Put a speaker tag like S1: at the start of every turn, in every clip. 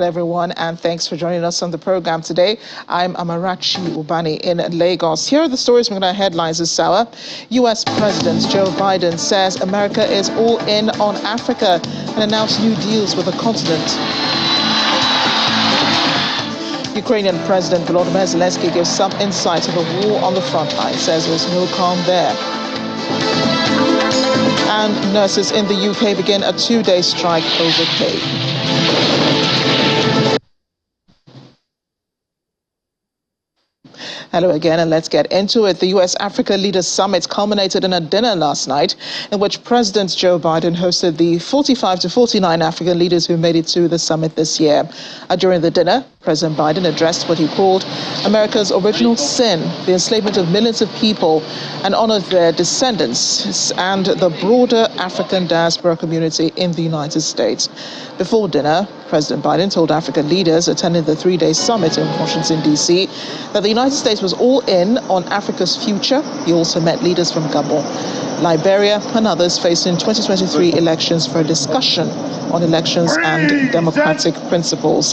S1: Hello, everyone, and thanks for joining us on the program today. I'm Amarachi Ubani in Lagos. Here are the stories from our headlines this hour. U.S. President Joe Biden says America is all in on Africa and announced new deals with the continent. Ukrainian President Volodymyr Zelensky gives some insight into the war on the front line, says there's no calm there. And nurses in the UK begin a 2-day strike over pay. Hello again, and let's get into it. The U.S. Africa Leaders Summit culminated in a dinner last night in which President Joe Biden hosted the 45 to 49 African leaders who made it to the summit this year. During the dinner, President Biden addressed what he called America's original sin, the enslavement of millions of people, and honored their descendants and the broader African diaspora community in the United States. Before dinner, President Biden told African leaders attending the 3-day summit in Washington, D.C., that the United States was all in on Africa's future. He also met leaders from Gabon, Liberia, and others facing 2023 elections for a discussion on elections and democratic principles.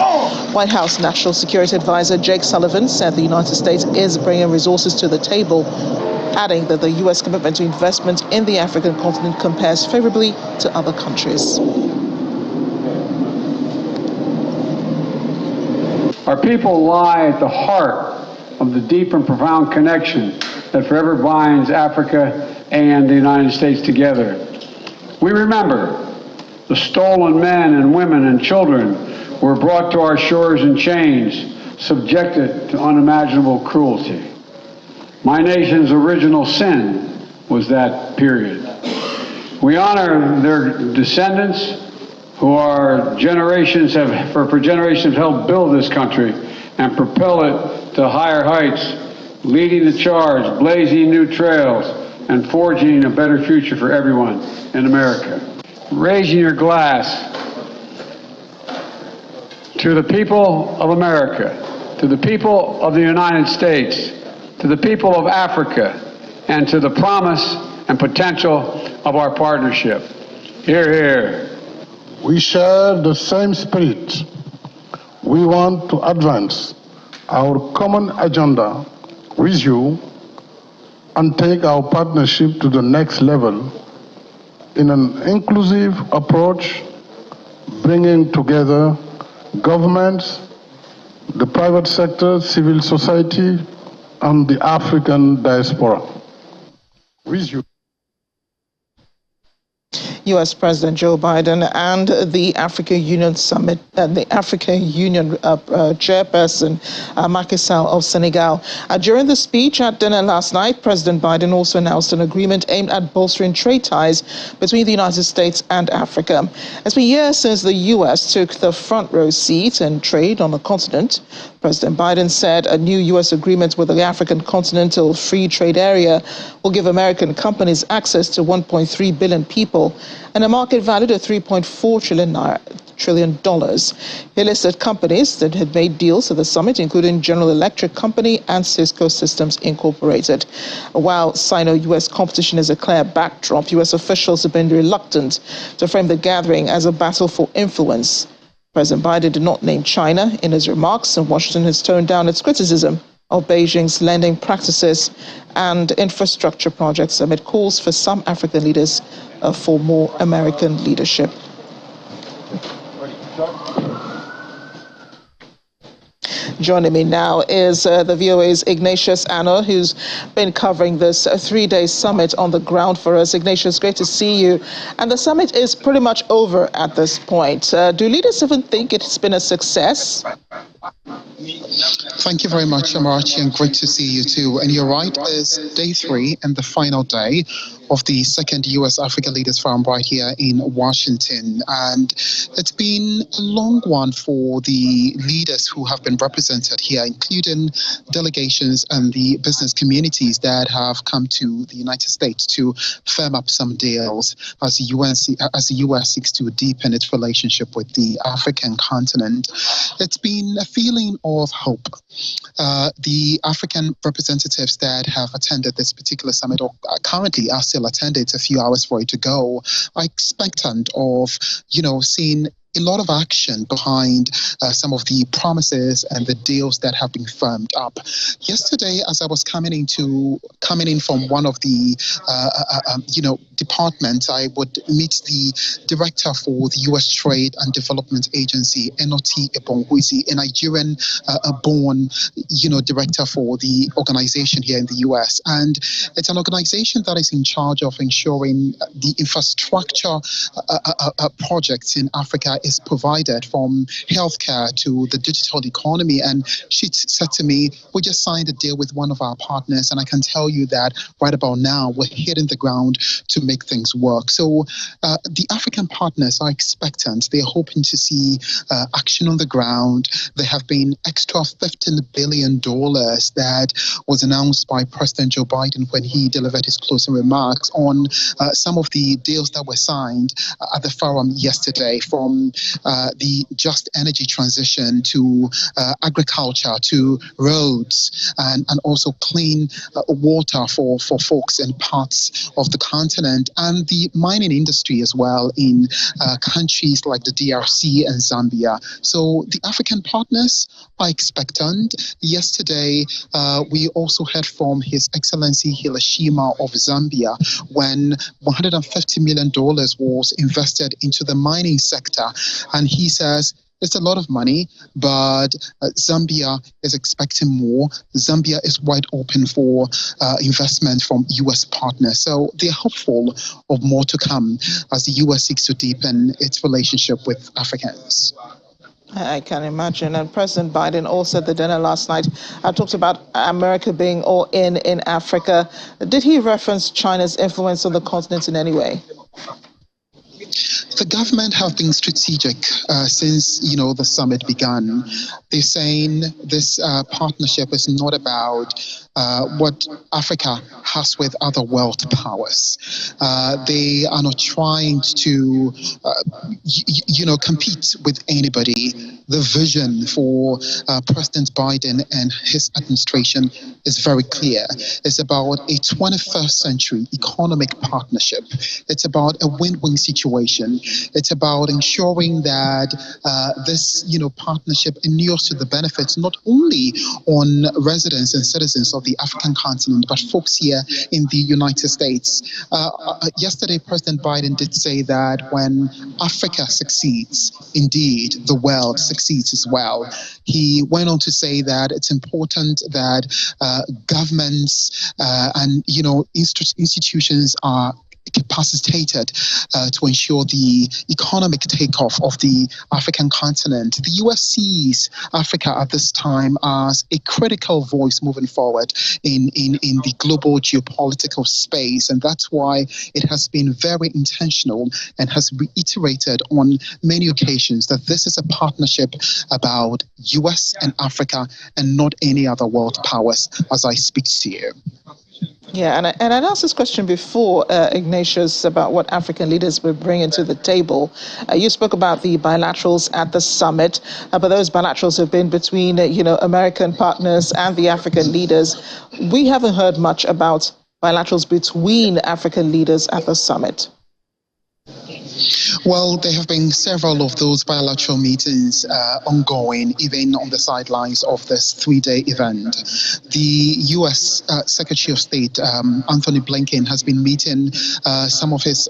S1: White House National Security Advisor Jake Sullivan said the United States is bringing resources to the table, adding that the U.S. commitment to investment in the African continent compares favorably to other countries.
S2: Our people lie at the heart of the deep and profound connection that forever binds Africa and the United States together. We remember the stolen men and women and children were brought to our shores in chains, subjected to unimaginable cruelty. My nation's original sin was that period. We honor their descendants who for generations have helped build this country and propel it to higher heights, leading the charge, blazing new trails, and forging a better future for everyone in America. Raising your glass to the people of America, to the people of the United States, to the people of Africa, and to the promise and potential of our partnership. Hear, hear.
S3: We share the same spirit. We want to advance our common agenda with you and take our partnership to the next level in an inclusive approach, bringing together governments, the private sector, civil society, and the African diaspora. With you.
S1: U.S. President Joe Biden and the African Union Summit, the African Union chairperson Macky Sall of Senegal. During the speech at dinner last night, President Biden also announced an agreement aimed at bolstering trade ties between the United States and Africa. It's been years since the U.S. took the front row seat in trade on the continent. President Biden said a new U.S. agreement with the African Continental Free Trade Area will give American companies access to 1.3 billion people and a market valued at $3.4 trillion. He listed companies that had made deals at the summit, including General Electric Company and Cisco Systems Incorporated. While Sino-U.S. competition is a clear backdrop, U.S. officials have been reluctant to frame the gathering as a battle for influence. President Biden did not name China in his remarks, and Washington has toned down its criticism of Beijing's lending practices and infrastructure projects amid calls for some African leaders for more American leadership. Joining me now is the VOA's Ignatius Anno, who's been covering this 3-day summit on the ground for us. Ignatius, great to see you. And the summit is pretty much over at this point. Do leaders even think it's been a success?
S4: Thank you very much, Amarachi, and great to see you too. And you're right, it's day 3 and the final day of the second U.S. Africa Leaders Forum right here in Washington. And it's been a long one for the leaders who have been represented here, including delegations and the business communities that have come to the United States to firm up some deals as the U.S. seeks to deepen its relationship with the African continent. It's been a feeling of hope. The African representatives that have attended this particular summit or currently are still attending, it's a few hours for it to go, are expectant of, seeing a lot of action behind some of the promises and the deals that have been firmed up. Yesterday, as I was coming in from one of the departments, I would meet the director for the U.S. Trade and Development Agency, Enoti Ebon, who is a Nigerian born director for the organization here in the U.S. And it's an organization that is in charge of ensuring the infrastructure projects in Africa is provided, from healthcare to the digital economy. And she said to me, we just signed a deal with one of our partners, and I can tell you that right about now we're hitting the ground to make things work. So the African partners are expectant. They're hoping to see action on the ground. There have been extra $15 billion that was announced by President Joe Biden when he delivered his closing remarks on some of the deals that were signed at the forum yesterday, from the just energy transition to agriculture to roads and also clean water for folks in parts of the continent, and the mining industry as well in countries like the DRC and Zambia. So the African partners are expectant. Yesterday, we also heard from His Excellency Hiroshima of Zambia when $150 million was invested into the mining sector. And he says, it's a lot of money, but Zambia is expecting more. Zambia is wide open for investment from U.S. partners. So they're hopeful of more to come as the U.S. seeks to deepen its relationship with Africans.
S1: I can imagine. And President Biden also at the dinner last night talked about America being all in Africa. Did he reference China's influence on the continent in any way?
S4: The government have been strategic since the summit began. They're saying this partnership is not about what Africa has with other world powers. They are not trying to compete with anybody. The vision for President Biden and his administration is very clear. It's about a 21st century economic partnership. It's about a win-win situation. It's about ensuring that this partnership inures to the benefits not only on residents and citizens of the African continent, but folks here in the United States. Yesterday, President Biden did say that when Africa succeeds, indeed, the world succeeds as well. He went on to say that it's important that governments and institutions are capacitated to ensure the economic takeoff of the African continent. The U.S. sees Africa at this time as a critical voice moving forward in the global geopolitical space, and that's why it has been very intentional and has reiterated on many occasions that this is a partnership about U.S. and Africa and not any other world powers as I speak to you.
S1: Yeah, and I'd asked this question before, Ignatius, about what African leaders would bring into the table. You spoke about the bilaterals at the summit, but those bilaterals have been between, American partners and the African leaders. We haven't heard much about bilaterals between African leaders at the summit.
S4: Well, there have been several of those bilateral meetings ongoing, even on the sidelines of this three-day event. The U.S. Secretary of State, Anthony Blinken, has been meeting some of his,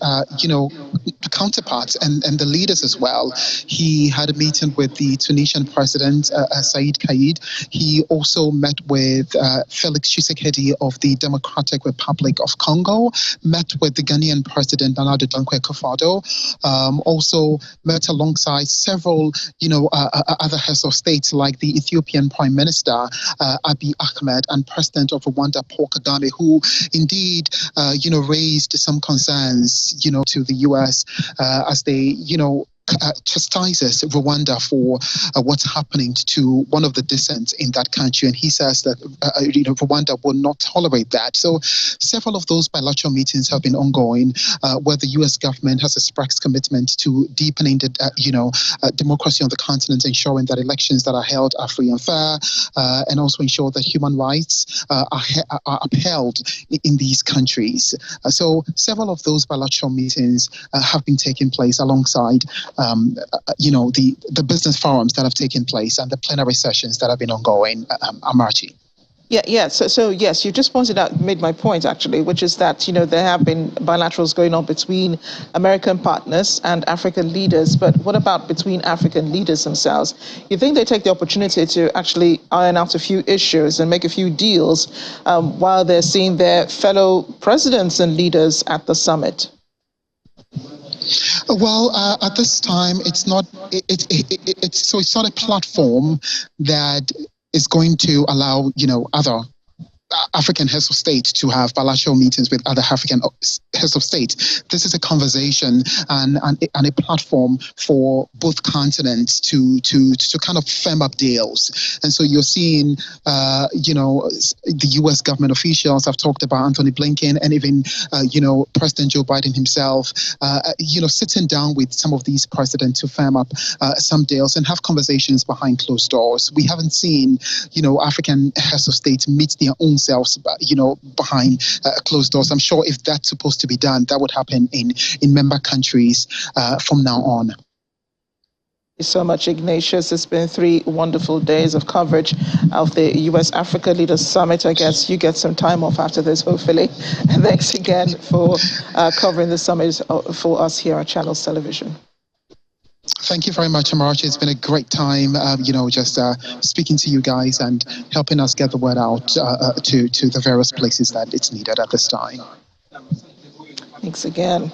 S4: counterparts and the leaders as well. He had a meeting with the Tunisian President, Said Kaid. He also met with Felix Tshisekedi of the Democratic Republic of Congo, met with the Ghanaian President, Nana Dankwa Akufo-Addo, also met alongside several, other heads of state like the Ethiopian Prime Minister, Abiy Ahmed, and President of Rwanda, Paul Kagame, who indeed, raised some concerns, to the U.S. As they, chastises Rwanda for what's happening to one of the dissidents in that country, and he says that Rwanda will not tolerate that. So several of those bilateral meetings have been ongoing, where the U.S. government has expressed commitment to deepening the democracy on the continent, ensuring that elections that are held are free and fair, and also ensure that human rights are upheld in these countries. So several of those bilateral meetings have been taking place alongside the business forums that have taken place and the plenary sessions that have been ongoing, Amarchi?
S1: Yeah. So yes, you just made my point actually, which is that, there have been bilaterals going on between American partners and African leaders, but what about between African leaders themselves? You think they take the opportunity to actually iron out a few issues and make a few deals while they're seeing their fellow presidents and leaders at the summit?
S4: Well, at this time, it's not a platform that is going to allow, other African heads of state to have bilateral meetings with other African heads of state. This is a conversation and a platform for both continents to kind of firm up deals. And so you're seeing, the U.S. government officials have talked about Anthony Blinken and even, President Joe Biden himself, sitting down with some of these presidents to firm up some deals and have conversations behind closed doors. We haven't seen, African heads of state meet their own selves, behind closed doors. I'm sure if that's supposed to be done, that would happen in member countries from now on.
S1: Thank you so much, Ignatius. It's been 3 wonderful days of coverage of the U.S. Africa Leaders Summit. I guess you get some time off after this, hopefully. And thanks again for covering the summit for us here on Channels Television.
S4: Thank you very much, Amarachi. It's been a great time, just speaking to you guys and helping us get the word out to the various places that it's needed at this time.
S1: Thanks again.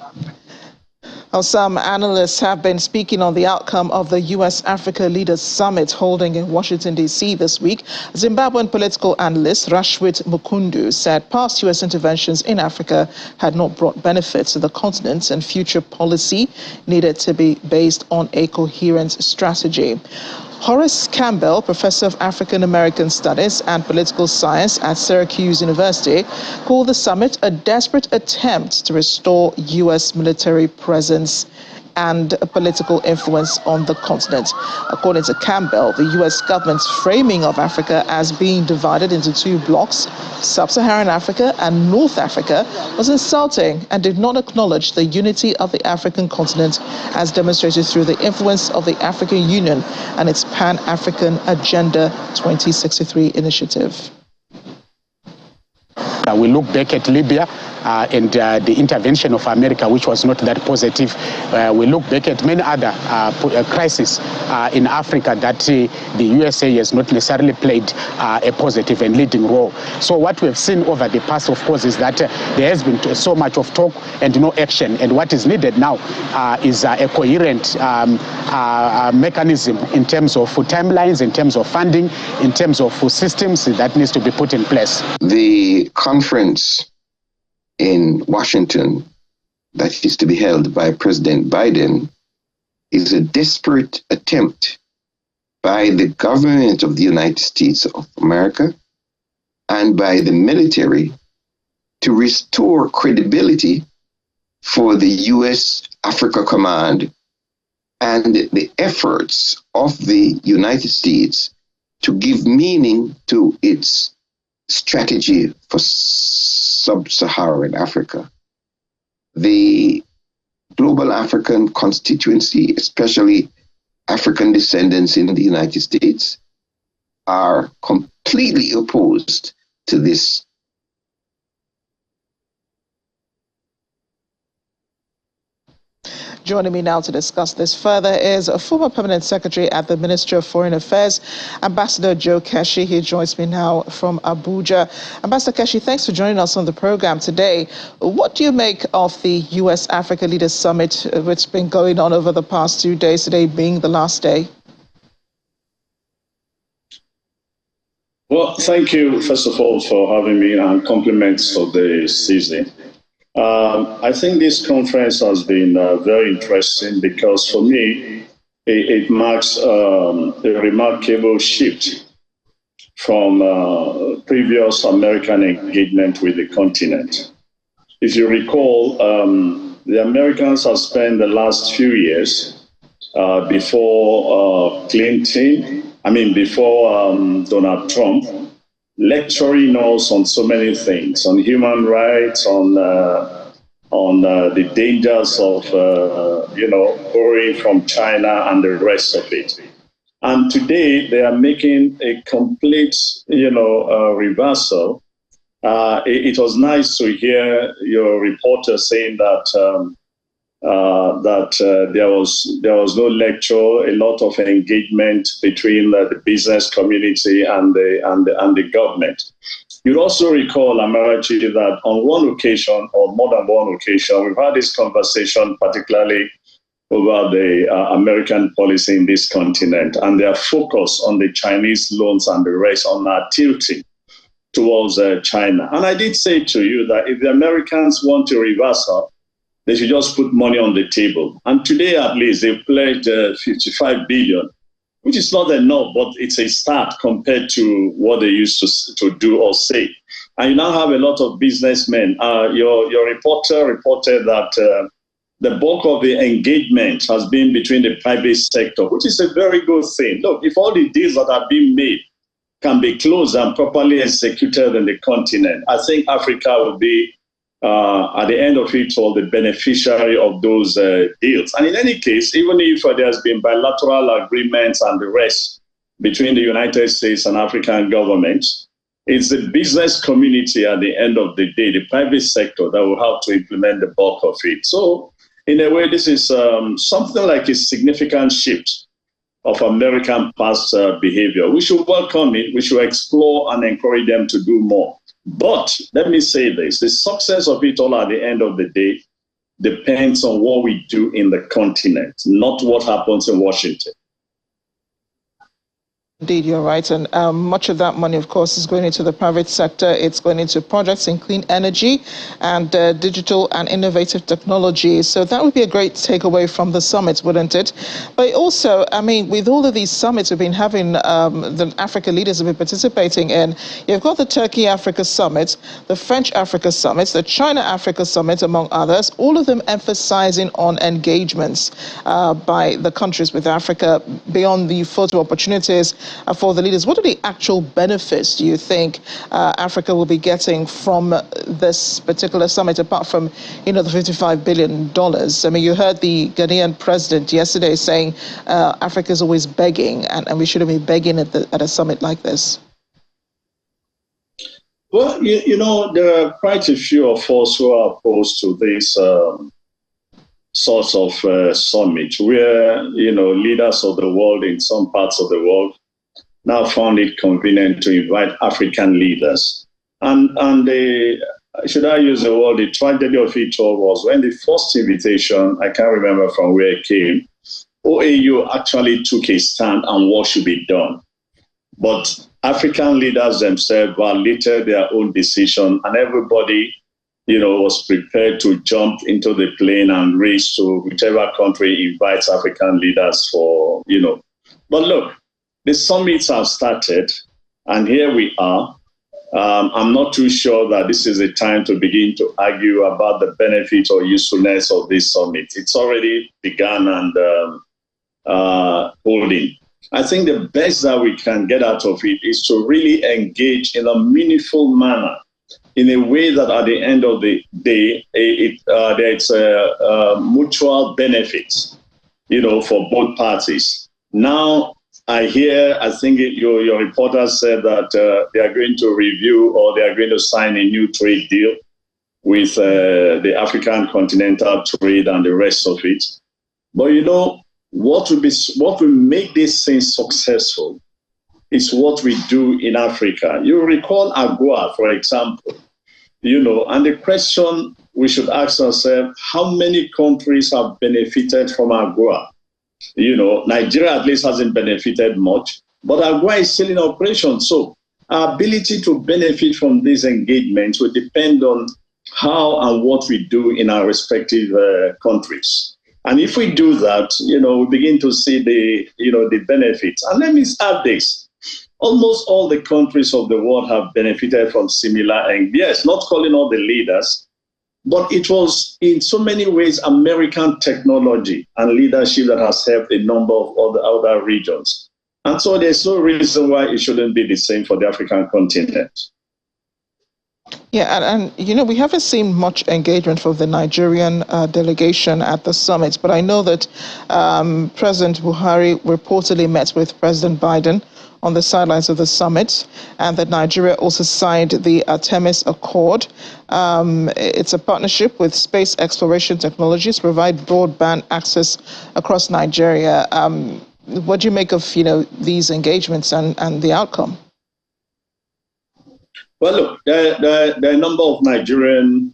S1: Now, some analysts have been speaking on the outcome of the U.S. Africa Leaders Summit holding in Washington, D.C. this week. Zimbabwean political analyst Rashwit Mukundu said past U.S. interventions in Africa had not brought benefits to the continent and future policy needed to be based on a coherent strategy. Horace Campbell, professor of African American Studies and Political Science at Syracuse University, called the summit a desperate attempt to restore U.S. military presence and political influence on the continent. According to Campbell, the U.S. government's framing of Africa as being divided into 2 blocks, Sub-Saharan Africa and North Africa, was insulting and did not acknowledge the unity of the African continent as demonstrated through the influence of the African Union and its Pan-African Agenda 2063 initiative.
S5: We look back at Libya and the intervention of America, which was not that positive. We look back at many other crises in Africa that the USA has not necessarily played a positive and leading role. So what we have seen over the past, of course, is that there has been so much of talk and no action. And what is needed now is a coherent mechanism in terms of timelines, in terms of funding, in terms of systems that needs to be put in place.
S6: The conference in Washington that is to be held by President Biden is a desperate attempt by the government of the United States of America and by the military to restore credibility for the U.S. Africa Command and the efforts of the United States to give meaning to its strategy for sub-Saharan Africa. The global African constituency, especially African descendants in the United States, are completely opposed to this.
S1: Joining me now to discuss this further is a former permanent secretary at the Ministry of Foreign Affairs, Ambassador Joe Keshi. He joins me now from Abuja. Ambassador Keshi, thanks for joining us on the program today. What do you make of the U.S. Africa Leaders Summit, which has been going on over the past 2 days, today being the last day?
S7: Well, thank you, first of all, for having me, and compliments for the season. I think this conference has been very interesting because for me, it marks a remarkable shift from previous American engagement with the continent. If you recall, the Americans have spent the last few years before Donald Trump, lecturing us on so many things, on human rights, on the dangers of, borrowing from China and the rest of it. And today they are making a complete, reversal. It was nice to hear your reporter saying that there was no lecture, a lot of engagement between the business community and the government. You'd also recall, Amarachi, that on one occasion, or more than one occasion, we've had this conversation, particularly over the American policy in this continent, and their focus on the Chinese loans and the rest on our tilting towards China. And I did say to you that if the Americans want to reverse up, they should just put money on the table. And today, at least, they've pledged 55 billion, which is not enough, but it's a start compared to what they used to do or say. And you now have a lot of businessmen. Your reporter reported that the bulk of the engagement has been between the private sector, which is a very good thing. Look, if all the deals that are being made can be closed and properly executed in the continent, I think Africa will be, at the end of it all, the beneficiary of those deals. And in any case, even if there's been bilateral agreements and the rest between the United States and African governments, it's the business community at the end of the day, the private sector, that will have to implement the bulk of it. So in a way, this is something like a significant shift of American past behavior. We should welcome it. We should explore and encourage them to do more. But let me say this, the success of it all at the end of the day depends on what we do in the continent, not what happens in Washington.
S1: Indeed, you're right. And much of that money, of course, is going into the private sector. It's going into projects in clean energy and digital and innovative technology. So that would be a great takeaway from the summit, wouldn't it? But also, I mean, with all of these summits we've been having, the Africa leaders have been participating in, you've got the Turkey-Africa Summit, the French-Africa Summit, the China-Africa Summit, among others, all of them emphasizing on engagements by the countries with Africa beyond the photo opportunities for the leaders. What are the actual benefits do you think Africa will be getting from this particular summit, apart from, the $55 billion? I mean, you heard the Ghanaian president yesterday saying Africa is always begging, and we shouldn't be begging at a summit like this.
S7: Well, there are quite a few of us who are opposed to this sort of summit, where, leaders of the world in some parts of the world now found it convenient to invite African leaders. And should I use the word, the tragedy of it all was when the first invitation, I can't remember from where it came, OAU actually took a stand on what should be done. But African leaders themselves validated their own decision, and everybody, was prepared to jump into the plane and race to whichever country invites African leaders for, But look, the summits have started, and here we are. I'm not too sure that this is the time to begin to argue about the benefit or usefulness of this summit. It's already begun and holding. I think the best that we can get out of it is to really engage in a meaningful manner, in a way that at the end of the day, there's a mutual benefits, for both parties. Now, I think your reporter said that they are going to review, or they are going to sign a new trade deal with the African continental trade and the rest of it. But what will make this thing successful is what we do in Africa. You recall AGOA, for example, and the question we should ask ourselves, how many countries have benefited from AGOA? Nigeria at least hasn't benefited much, but AGOA is still in operation. So our ability to benefit from these engagements will depend on how and what we do in our respective countries. And if we do that, we begin to see the benefits. And let me add this. Almost all the countries of the world have benefited from similar, and yes, not calling all the leaders, but it was in so many ways American technology and leadership that has helped a number of other regions. And so there's no reason why it shouldn't be the same for the African continent.
S1: Yeah, and we haven't seen much engagement from the Nigerian delegation at the summit, but I know that President Buhari reportedly met with President Biden on the sidelines of the summit, and that Nigeria also signed the Artemis Accord. It's a partnership with space exploration technologies to provide broadband access across Nigeria. What do you make of these engagements and the outcome?
S7: Well, look, there are a number of Nigerian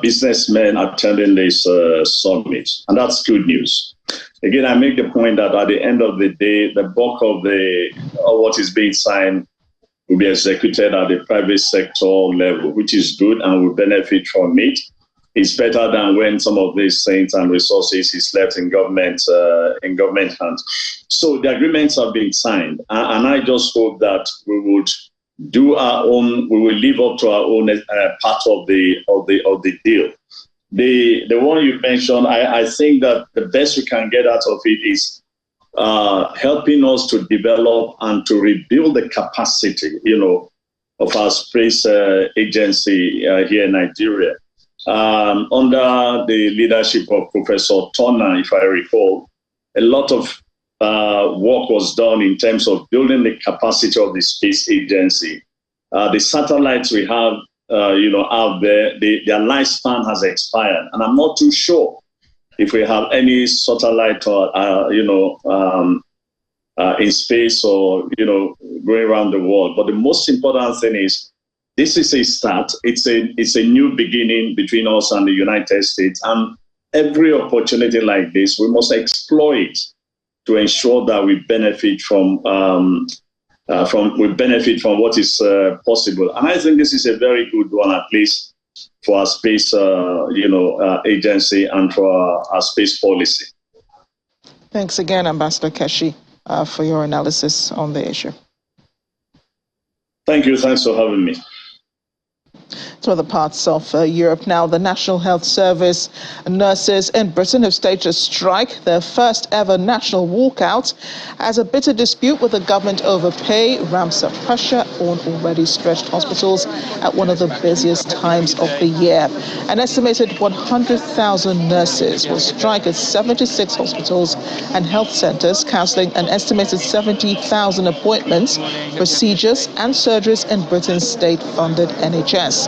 S7: businessmen attending this summit, and that's good news. Again, I make the point that at the end of the day, the bulk of what is being signed will be executed at the private sector level, which is good and will benefit from it. It's better than when some of these things and resources is left in government hands. So the agreements have been signed, and I just hope that we would do our own. We will live up to our own part of the deal. The one you mentioned, I think that the best we can get out of it is helping us to develop and to rebuild the capacity, of our space agency here in Nigeria. Under the leadership of Professor Turner, if I recall, a lot of work was done in terms of building the capacity of the space agency. The satellites we have, out there, their lifespan has expired, and I'm not too sure if we have any satellite, in space or going around the world. But the most important thing is this is a start. It's a new beginning between us and the United States, and every opportunity like this we must exploit to ensure that we benefit from what is possible. And I think this is a very good one, at least for our space agency and for our space policy.
S1: Thanks again, Ambassador Keshi, for your analysis on the issue.
S7: Thank you. Thanks for having me.
S1: To other parts of Europe now, the National Health Service nurses in Britain have staged a strike, their first ever national walkout, as a bitter dispute with the government over pay ramps up pressure on already stretched hospitals at one of the busiest times of the year. An estimated 100,000 nurses will strike at 76 hospitals and health centres, cancelling an estimated 70,000 appointments, procedures and surgeries in Britain's state-funded NHS.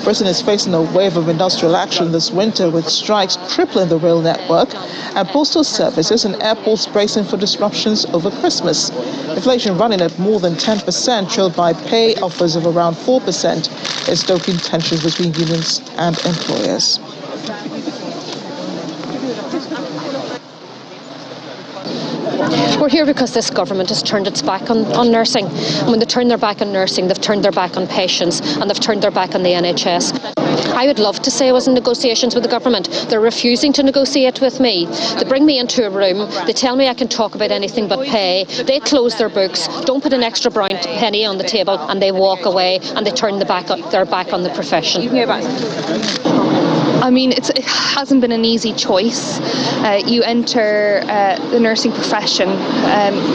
S1: Britain is facing a wave of industrial action this winter, with strikes crippling the rail network and postal services and airports bracing for disruptions over Christmas. Inflation running at more than 10%, trailed by pay offers of around 4%, is stoking tensions between unions and employers.
S8: We're here because this government has turned its back on nursing. And when they turn their back on nursing, they've turned their back on patients, and they've turned their back on the NHS. I would love to say I was in negotiations with the government. They're refusing to negotiate with me. They bring me into a room, they tell me I can talk about anything but pay. They close their books, don't put an extra brown penny on the table, and they walk away, and they turn their back on the profession.
S9: I mean, it hasn't been an easy choice. You enter the nursing profession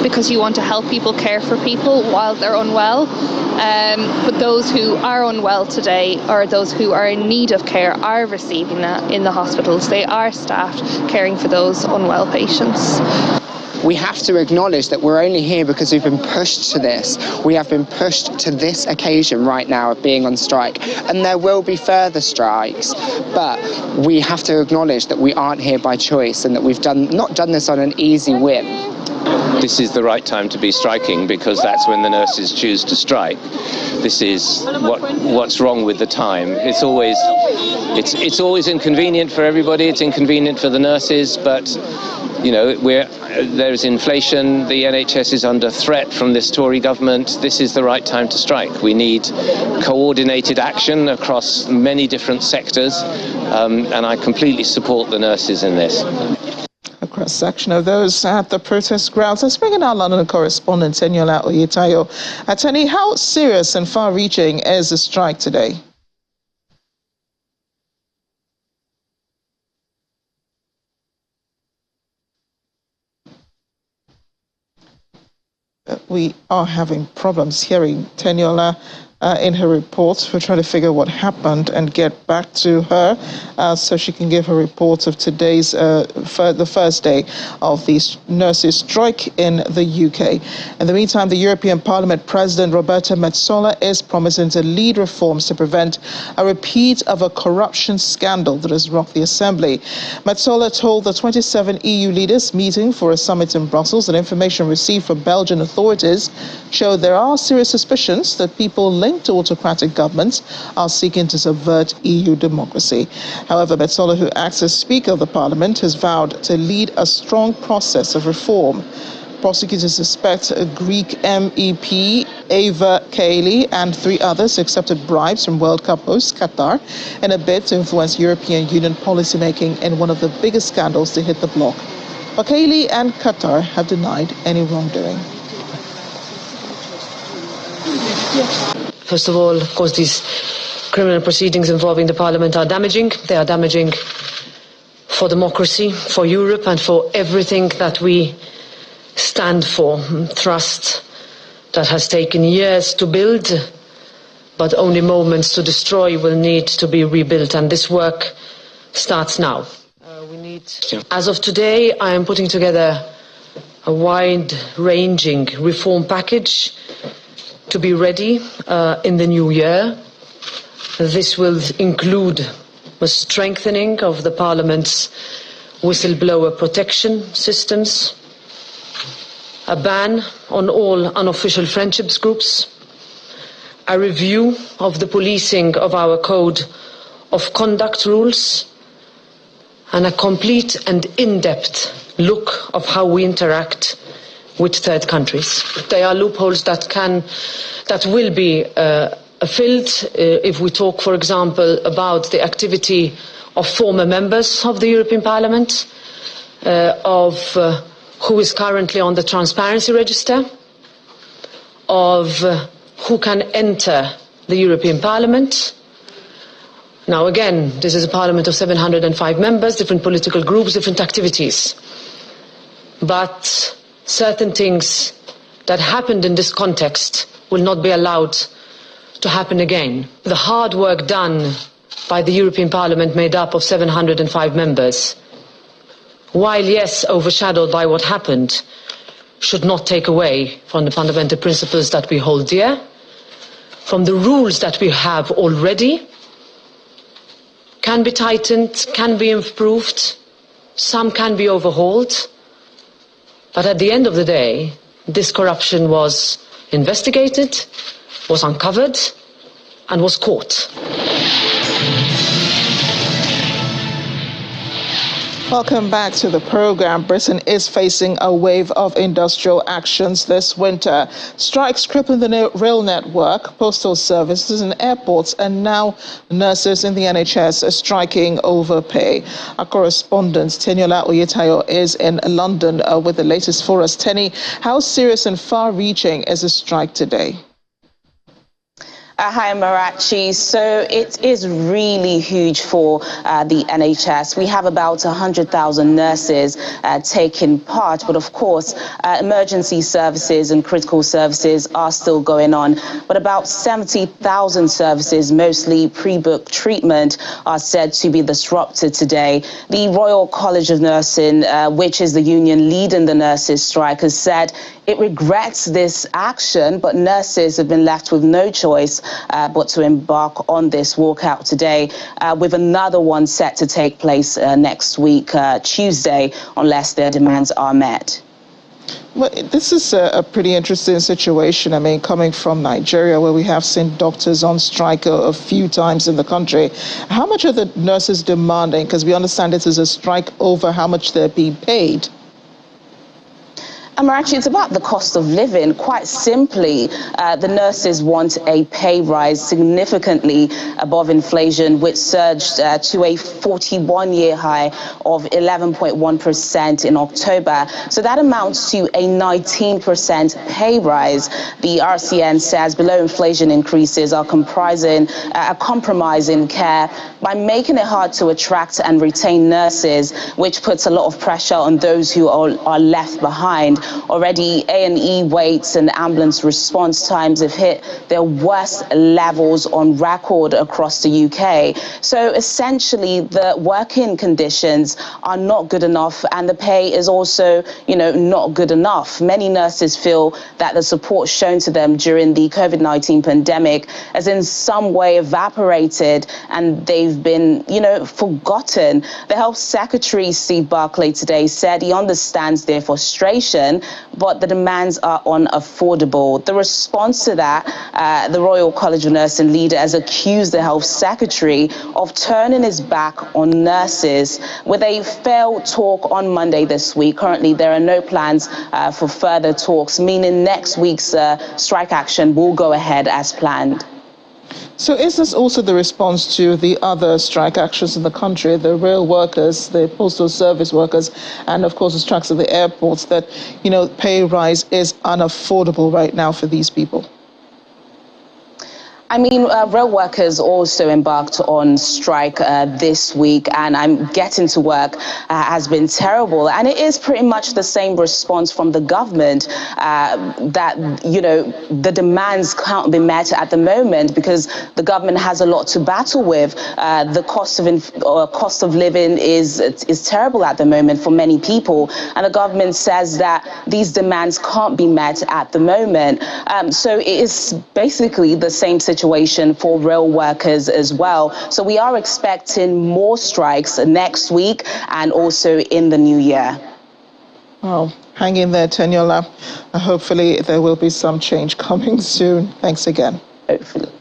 S9: because you want to help people, care for people while they're unwell. But those who are unwell today, or those who are in need of care, are receiving that in the hospitals. They are staffed caring for those unwell patients.
S10: We have to acknowledge that we're only here because we've been pushed to this. We have been pushed to this occasion right now of being on strike, and there will be further strikes, but we have to acknowledge that we aren't here by choice, and that we've not done this on an easy whim.
S11: This is the right time to be striking, because that's when the nurses choose to strike. This is what's wrong with the time. It's always inconvenient for everybody. It's inconvenient for the nurses, but there's inflation, the NHS is under threat from this Tory government. This is the right time to strike. We need coordinated action across many different sectors, and I completely support the nurses in this.
S1: A cross-section of those at the protest grounds. Let's bring in our London correspondent, Teniola Oyetayo. Tenny, how serious and far-reaching is the strike today? We are having problems hearing Teniola. in her report. We're trying to figure what happened and get back to her so she can give her report of today's, the first day of the nurses' strike in the UK. In the meantime, the European Parliament President Roberta Metsola is promising to lead reforms to prevent a repeat of a corruption scandal that has rocked the Assembly. Metsola told the 27 EU leaders meeting for a summit in Brussels that information received from Belgian authorities showed there are serious suspicions that people linked to autocratic governments are seeking to subvert EU democracy. However, Metsola, who acts as Speaker of the Parliament, has vowed to lead a strong process of reform. Prosecutors suspect a Greek MEP, Eva Kaili, and 3 others accepted bribes from World Cup host Qatar in a bid to influence European Union policymaking in one of the biggest scandals to hit the bloc. But Kaili and Qatar have denied any wrongdoing.
S12: First of all, of course, these criminal proceedings involving the Parliament are damaging. They are damaging for democracy, for Europe, and for everything that we stand for. Trust that has taken years to build, but only moments to destroy, will need to be rebuilt, and this work starts now. As of today, I am putting together a wide-ranging reform package to be ready in the new year. This will include a strengthening of the Parliament's whistleblower protection systems, a ban on all unofficial friendships groups, a review of the policing of our code of conduct rules, and a complete and in-depth look of how we interact with third countries. There are loopholes that will be filled if we talk, for example, about the activity of former members of the European Parliament, of who is currently on the transparency register, of who can enter the European Parliament. Now again, this is a parliament of 705 members, different political groups, different activities. But certain things that happened in this context will not be allowed to happen again. The hard work done by the European Parliament, made up of 705 members, while yes, overshadowed by what happened, should not take away from the fundamental principles that we hold dear, from the rules that we have already, can be tightened, can be improved, some can be overhauled. But at the end of the day, this corruption was investigated, was uncovered, and was caught.
S1: Welcome back to the program. Britain is facing a wave of industrial actions this winter. Strikes crippling the rail network, postal services and airports, and now nurses in the NHS are striking over pay. Our correspondent, Teniola Oyetayo, is in London with the latest for us. Tenny, how serious and far-reaching is the strike today?
S13: Hi, Marachi. So it is really huge for the NHS. We have about 100,000 nurses taking part, but of course, emergency services and critical services are still going on. But about 70,000 services, mostly pre-booked treatment, are said to be disrupted today. The Royal College of Nursing, which is the union leading the nurses' strike, has said it regrets this action, but nurses have been left with no choice but to embark on this walkout today, with another one set to take place next week, Tuesday, unless their demands are met.
S1: Well, this is a pretty interesting situation. I mean, coming from Nigeria, where we have seen doctors on strike a few times in the country. How much are the nurses demanding? Because we understand this is a strike over how much they're being paid.
S13: Amarachi, it's about the cost of living. Quite simply, the nurses want a pay rise significantly above inflation, which surged to a 41-year high of 11.1% in October. So that amounts to a 19% pay rise. The RCN says below inflation increases are compromising care by making it hard to attract and retain nurses, which puts a lot of pressure on those who are left behind. Already A&E waits and ambulance response times have hit their worst levels on record across the UK. So essentially, the working conditions are not good enough, and the pay is also, not good enough. Many nurses feel that the support shown to them during the COVID-19 pandemic has in some way evaporated, and they've been, forgotten. The Health Secretary, Steve Barclay, today said he understands their frustration, but the demands are unaffordable. The response to that, the Royal College of Nursing leader has accused the Health Secretary of turning his back on nurses with a failed talk on Monday this week. Currently, there are no plans for further talks, meaning next week's strike action will go ahead as planned.
S1: So is this also the response to the other strike actions in the country, the rail workers, the postal service workers, and of course the strikes at the airports, that, pay rise is unaffordable right now for these people?
S13: Rail workers also embarked on strike this week, and getting to work has been terrible. And it is pretty much the same response from the government that, the demands can't be met at the moment because the government has a lot to battle with. The cost of living is terrible at the moment for many people, and the government says that these demands can't be met at the moment. So it is basically the same situation for rail workers as well. So we are expecting more strikes next week and also in the new year.
S1: Well, hang in there, Teniola. Hopefully there will be some change coming soon. Thanks again.
S13: Hopefully.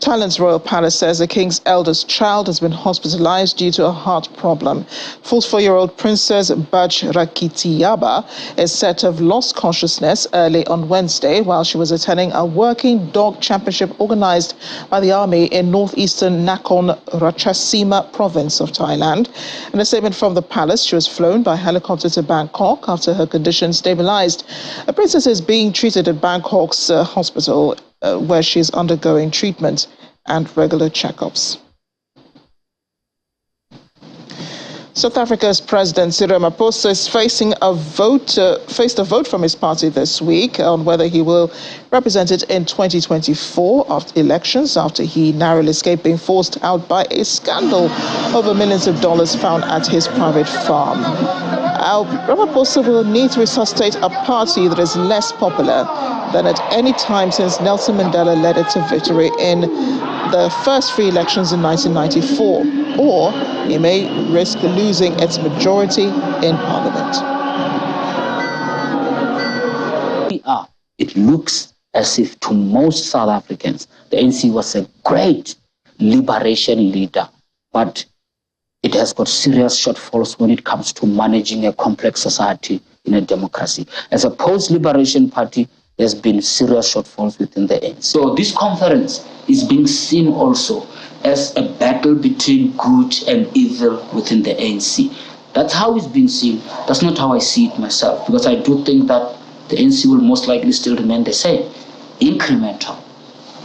S1: Thailand's royal palace says the king's eldest child has been hospitalized due to a heart problem. 44-year-old Princess Bajrakitiyaba is said to have lost consciousness early on Wednesday while she was attending a working dog championship organized by the army in northeastern Nakhon Ratchasima province of Thailand. In a statement from the palace, she was flown by helicopter to Bangkok after her condition stabilized. The princess is being treated at Bangkok's hospital where she is undergoing treatment and regular checkups. South Africa's President Cyril Ramaphosa is faced a vote from his party this week on whether he will represent it in 2024 after elections, after he narrowly escaped being forced out by a scandal over millions of dollars found at his private farm. Ramaphosa will need to resuscitate a party that is less popular than at any time since Nelson Mandela led it to victory in the first free elections in 1994, or he may risk losing its majority in parliament.
S14: It looks as if to most South Africans, the ANC was a great liberation leader, but it has got serious shortfalls when it comes to managing a complex society in a democracy. As a post-liberation party, there's been serious shortfalls within the ANC. So this conference is being seen also as a battle between good and evil within the ANC. That's how it's being seen. That's not how I see it myself, because I do think that the ANC will most likely still remain the same, incremental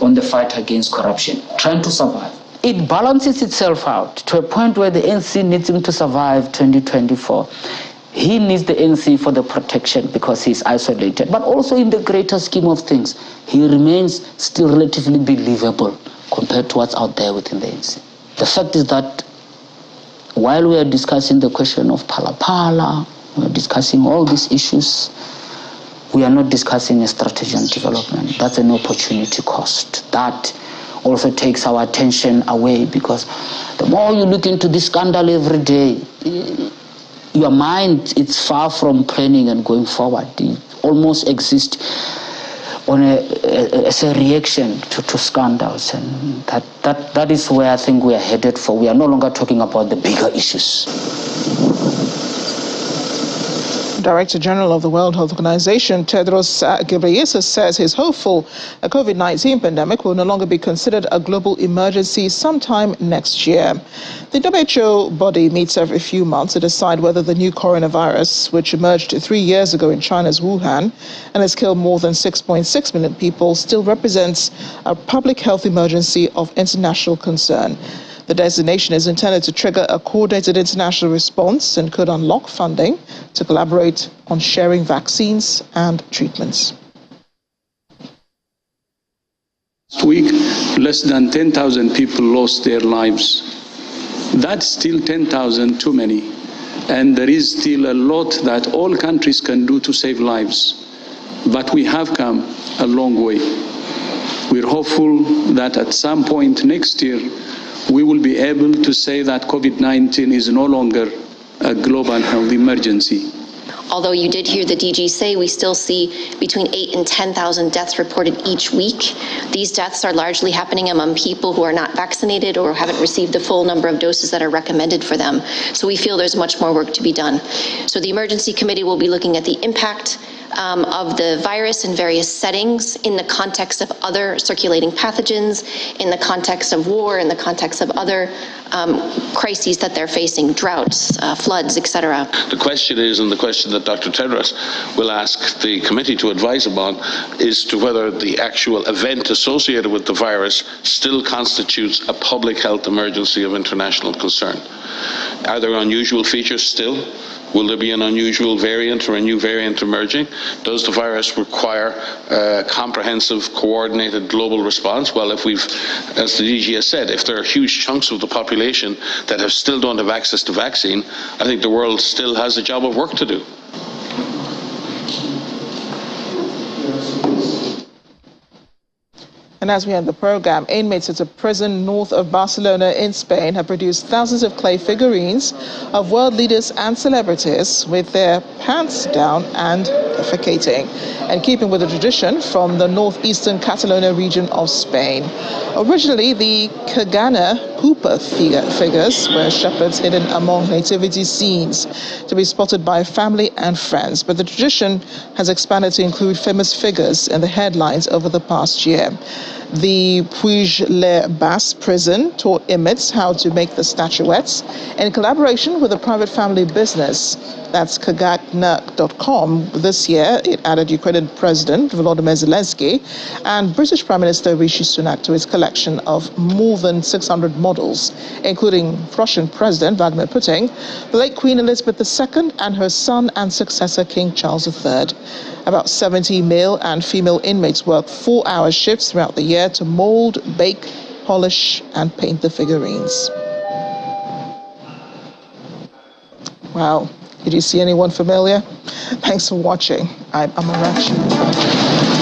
S14: on the fight against corruption, trying to survive. It balances itself out to a point where the ANC needs him to survive 2024. He needs the ANC for the protection because he's isolated, but also in the greater scheme of things, he remains still relatively believable compared to what's out there within the ANC. The fact is that while we are discussing the question of Phala, we are discussing all these issues, we are not discussing a strategy on development. That's an opportunity cost. That also takes our attention away, because the more you look into this scandal every day, your mind, it's far from planning and going forward. It almost exists as a reaction to scandals, and that is where I think we are headed for. We are no longer talking about the bigger issues.
S1: Director General of the World Health Organization, Tedros Ghebreyesus, says he's hopeful a COVID-19 pandemic will no longer be considered a global emergency sometime next year. The WHO body meets every few months to decide whether the new coronavirus, which emerged 3 years ago in China's Wuhan and has killed more than 6.6 million people, still represents a public health emergency of international concern. The designation is intended to trigger a coordinated international response and could unlock funding to collaborate on sharing vaccines and treatments.
S15: Last week, less than 10,000 people lost their lives. That's still 10,000 too many. And there is still a lot that all countries can do to save lives. But we have come a long way. We're hopeful that at some point next year, we will be able to say that COVID-19 is no longer a global health emergency.
S16: Although you did hear the DG say we still see between 8,000 and 10,000 deaths reported each week. These deaths are largely happening among people who are not vaccinated or haven't received the full number of doses that are recommended for them. So we feel there's much more work to be done. So the Emergency Committee will be looking at the impact of the virus in various settings in the context of other circulating pathogens, in the context of war, in the context of other crises that they're facing, droughts, floods, etc.
S17: The question is, and the question that Dr. Tedros will ask the committee to advise upon, is to whether the actual event associated with the virus still constitutes a public health emergency of international concern. Are there unusual features still? Will there be an unusual variant or a new variant emerging? Does the virus require a comprehensive, coordinated global response? Well, if we've, as the DG has said, if there are huge chunks of the population that still don't have access to vaccine, I think the world still has a job of work to do.
S1: And as we end the program, inmates at a prison north of Barcelona in Spain have produced thousands of clay figurines of world leaders and celebrities with their pants down and defecating, and keeping with the tradition from the northeastern Catalonia region of Spain. Originally, the Cagana Pooper figures were shepherds hidden among nativity scenes to be spotted by family and friends, but the tradition has expanded to include famous figures in the headlines over the past year. The Puig-les-Basses prison taught inmates how to make the statuettes in collaboration with a private family business. That's Kagaknak.com. This year, it added Ukrainian President Volodymyr Zelensky and British Prime Minister Rishi Sunak to its collection of more than 600 models, including Russian President Vladimir Putin, the late Queen Elizabeth II, and her son and successor King Charles III. About 70 male and female inmates work 4-hour shifts throughout the year to mold, bake, polish, and paint the figurines. Wow. Did you see anyone familiar? Thanks for watching. I'm Amarachi.